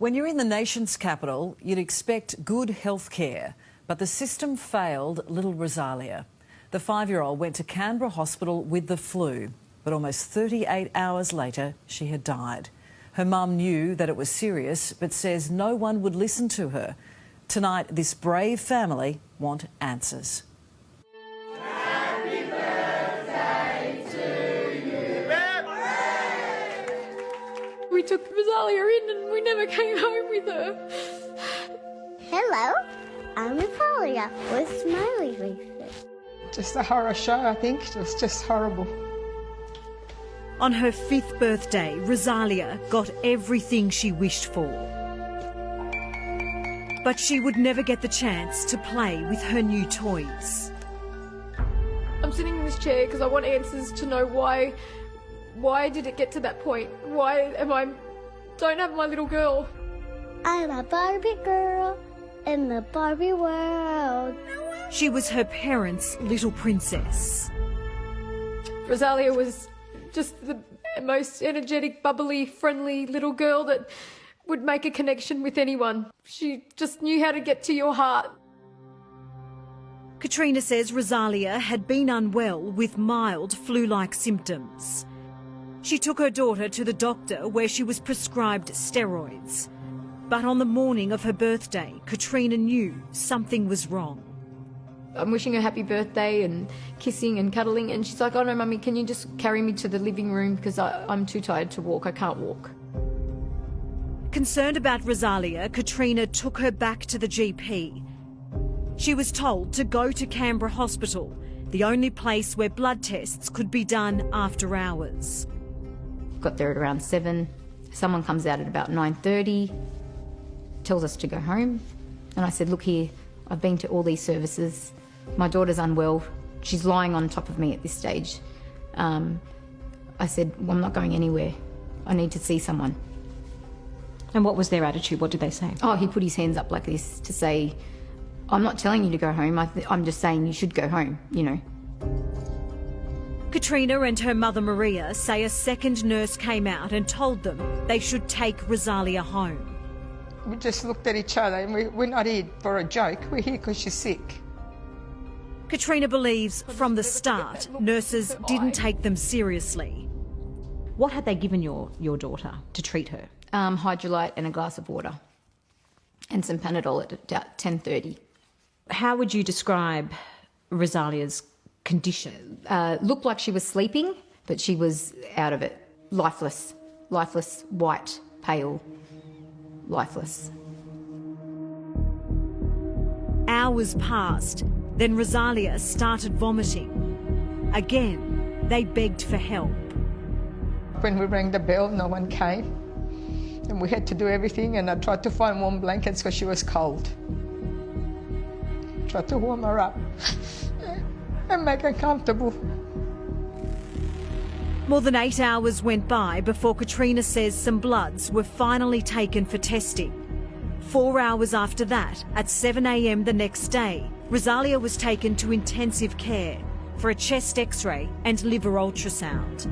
When you're in the nation's capital, you'd expect good health care, but the system failed little Rosalia. The 5-year-old went to Canberra hospital with the flu, but almost 38 hours later, she had died. Her mum knew that it was serious, but says no one would listen to her. Tonight, this brave family want answers. We took Rosalia in and we never came home with her. Hello, I'm Rosalia with smiley faces. Just a horror show, I think. It was just horrible. On her 5th birthday, Rosalia got everything she wished for. But she would never get the chance to play with her new toys. I'm sitting in this chair because I want answers to know why did it get to that point? Why don't have my little girl? I'm a Barbie girl in the Barbie world. She was her parents' little princess. Rosalia was just the most energetic, bubbly, friendly little girl that would make a connection with anyone. She just knew how to get to your heart. Katrina says Rosalia had been unwell with mild flu-like symptoms. She took her daughter to the doctor where she was prescribed steroids. But on the morning of her birthday, Katrina knew something was wrong. I'm wishing her happy birthday and kissing and cuddling, and she's like, "Oh no, Mummy, can you just carry me to the living room because I'm too tired to walk, I can't walk." Concerned about Rosalia, Katrina took her back to the GP. She was told to go to Canberra Hospital, the only place where blood tests could be done after hours. Got there at around 7. Someone comes out at about 9:30, tells us to go home. And I said, "Look here, I've been to all these services. My daughter's unwell. She's lying on top of me at this stage." I said, "Well, I'm not going anywhere. I need to see someone." And what was their attitude? What did they say? Oh, he put his hands up like this to say, "I'm not telling you to go home. I'm just saying you should go home, you know." Katrina and her mother Maria say a second nurse came out and told them they should take Rosalia home. We just looked at each other and we're not here for a joke. We're here because she's sick. Katrina believes from the start nurses didn't take them seriously. What had they given your daughter to treat her? Hydrolite and a glass of water and some Panadol at about 10:30. How would you describe Rosalia's condition? Looked like she was sleeping, but she was out of it. Lifeless, white, pale, lifeless. Hours passed, then Rosalia started vomiting. Again, they begged for help. When we rang the bell, no one came. And we had to do everything, and I tried to find warm blankets because she was cold. Tried to warm her up and make her comfortable. More than 8 hours went by before Katrina says some bloods were finally taken for testing. 4 hours after that, at 7 a.m. the next day, Rosalia was taken to intensive care for a chest x-ray and liver ultrasound.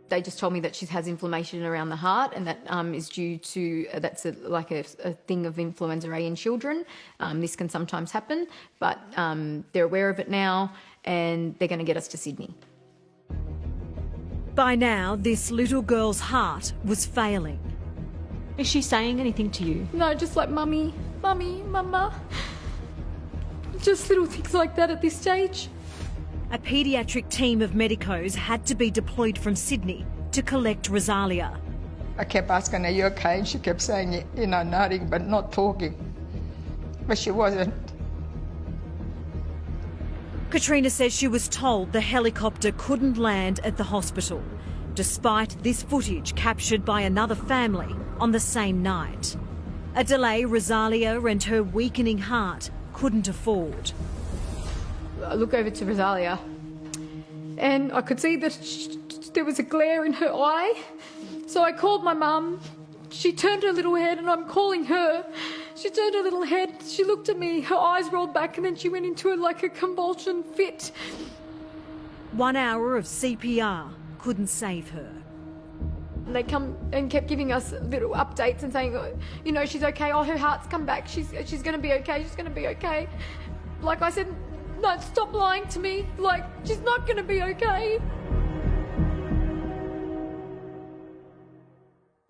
They just told me that she has inflammation around the heart, and that is due to, that's like a thing of influenza A in children. This can sometimes happen, but they're aware of it now and they're going to get us to Sydney. By now, this little girl's heart was failing. Is she saying anything to you? No, just like Mummy, Mummy, Mama. Just little things like that at this stage. A paediatric team of medicos had to be deployed from Sydney to collect Rosalia. I kept asking, "Are you okay?" And she kept saying, you know, nodding but not talking. But she wasn't. Katrina says she was told the helicopter couldn't land at the hospital, despite this footage captured by another family on the same night. A delay Rosalia and her weakening heart couldn't afford. I look over to Rosalia and I could see that there was a glare in her eye. So I called my mum. She turned her little head and I'm calling her. She turned her little head, she looked at me, her eyes rolled back, and then she went into like a convulsion fit. 1 hour of CPR couldn't save her. And they come and kept giving us little updates and saying, oh, you know, she's okay. Oh, her heart's come back. She's going to be okay. She's going to be okay. Like I said, no, stop lying to me. Like, she's not going to be okay.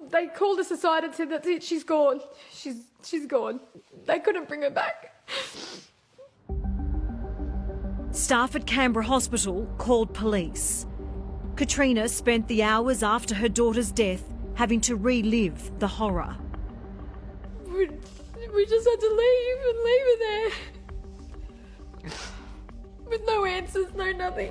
They called us aside and said, that's it, she's gone. She's gone. They couldn't bring her back. Staff at Canberra Hospital called police. Katrina spent the hours after her daughter's death having to relive the horror. We just had to leave her there. With no answers, no nothing.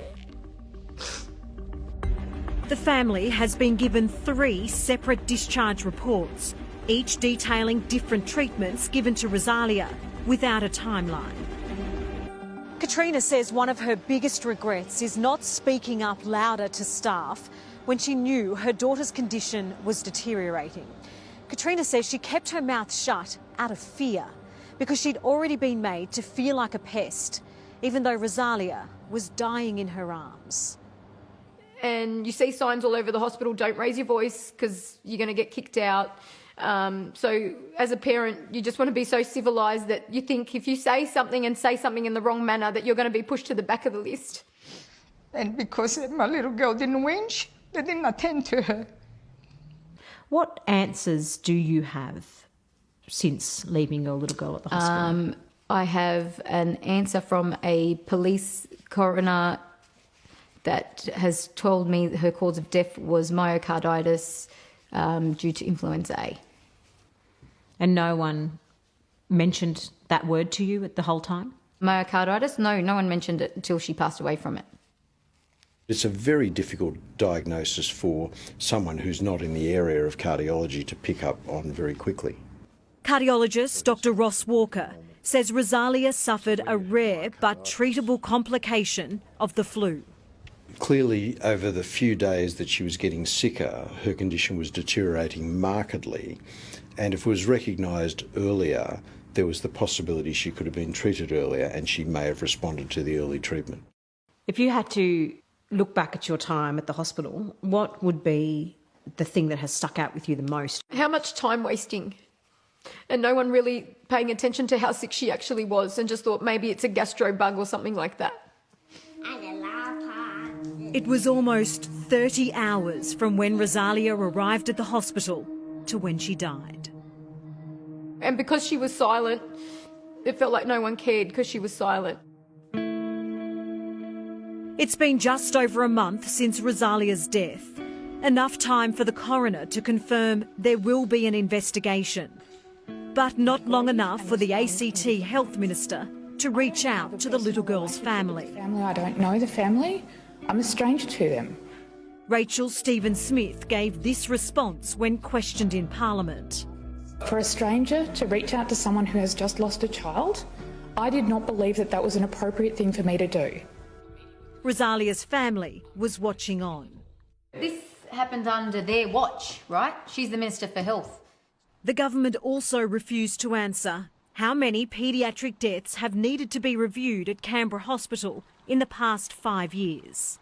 The family has been given 3 separate discharge reports, each detailing different treatments given to Rosalia without a timeline. Katrina says one of her biggest regrets is not speaking up louder to staff when she knew her daughter's condition was deteriorating. Katrina says she kept her mouth shut out of fear because she'd already been made to feel like a pest, even though Rosalia was dying in her arms. And you see signs all over the hospital, don't raise your voice because you're going to get kicked out. So as a parent, you just want to be so civilised that you think if you say something in the wrong manner that you're going to be pushed to the back of the list. And because my little girl didn't whinge, they didn't attend to her. What answers do you have since leaving your little girl at the hospital? I have an answer from a police coroner that has told me that her cause of death was myocarditis due to influenza A. And no one mentioned that word to you at the whole time? Myocarditis? No one mentioned it until she passed away from it. It's a very difficult diagnosis for someone who's not in the area of cardiology to pick up on very quickly. Cardiologist Dr. Ross Walker says Rosalia suffered a rare but treatable complication of the flu. Clearly, over the few days that she was getting sicker, her condition was deteriorating markedly, and if it was recognised earlier, there was the possibility she could have been treated earlier and she may have responded to the early treatment. If you had to look back at your time at the hospital, what would be the thing that has stuck out with you the most? How much time wasting and no one really paying attention to how sick she actually was and just thought maybe it's a gastro bug or something like that. It was almost 30 hours from when Rosalia arrived at the hospital to when she died. And because she was silent, it felt like no one cared because she was silent. It's been just over a month since Rosalia's death. Enough time for the coroner to confirm there will be an investigation. But not long enough for the ACT Health Minister to reach out to the little girl's family. I don't know the family. I'm a stranger to them. Rachel Stephen-Smith gave this response when questioned in Parliament. For a stranger to reach out to someone who has just lost a child, I did not believe that that was an appropriate thing for me to do. Rosalia's family was watching on. This happened under their watch, right? She's the Minister for Health. The government also refused to answer how many paediatric deaths have needed to be reviewed at Canberra Hospital in the past 5 years.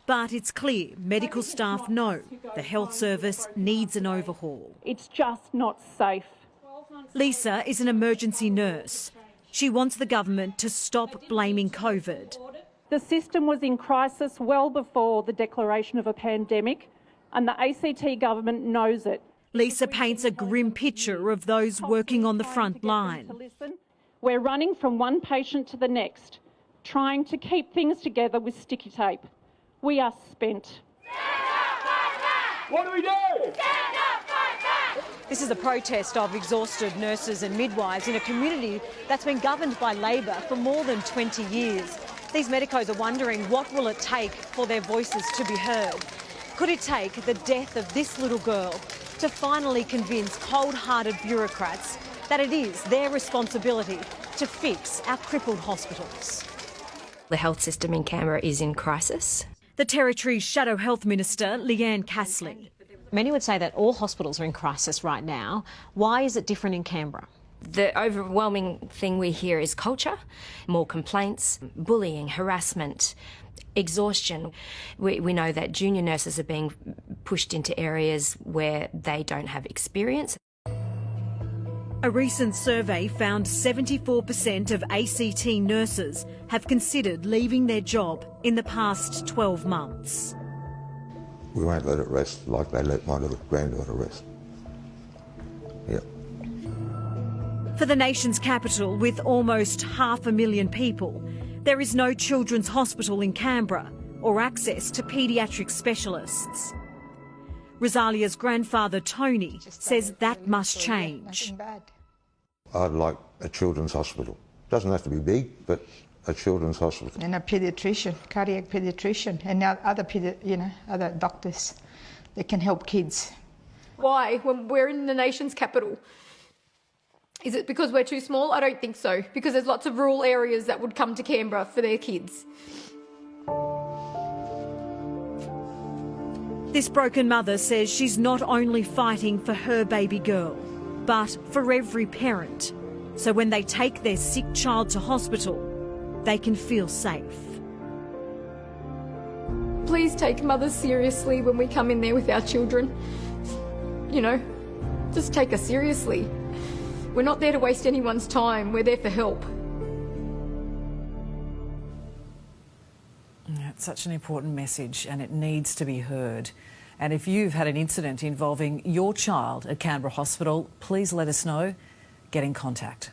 But it's clear medical staff know the health service needs an overhaul. It's just not safe. Lisa is an emergency nurse. She wants the government to stop blaming COVID. The system was in crisis well before the declaration of a pandemic, and the ACT government knows it. Lisa paints a grim picture of those working on the front line. We're running from one patient to the next, trying to keep things together with sticky tape. We are spent. What do we do? This is a protest of exhausted nurses and midwives in a community that's been governed by Labor for more than 20 years. These medicos are wondering what will it take for their voices to be heard. Could it take the death of this little girl to finally convince cold-hearted bureaucrats that it is their responsibility to fix our crippled hospitals? The health system in Canberra is in crisis. The Territory's Shadow Health Minister, Leanne Castley. Many would say that all hospitals are in crisis right now. Why is it different in Canberra? The overwhelming thing we hear is culture, more complaints, bullying, harassment, Exhaustion. We know that junior nurses are being pushed into areas where they don't have experience. A recent survey found 74% of ACT nurses have considered leaving their job in the past 12 months. We won't let it rest like they let my little granddaughter rest. Yep. For the nation's capital, with almost 500,000 people, there is no children's hospital in Canberra or access to paediatric specialists. Rosalia's grandfather, Tony, says that must change. I'd like a children's hospital. Doesn't have to be big, but a children's hospital. And a paediatrician, cardiac paediatrician, and other doctors that can help kids. Why, when we're in the nation's capital? Is it because we're too small? I don't think so, because there's lots of rural areas that would come to Canberra for their kids. This broken mother says she's not only fighting for her baby girl, but for every parent. So when they take their sick child to hospital, they can feel safe. Please take mothers seriously when we come in there with our children. You know, just take us seriously. We're not there to waste anyone's time, we're there for help. It's such an important message and it needs to be heard. And if you've had an incident involving your child at Canberra Hospital, please let us know. Get in contact.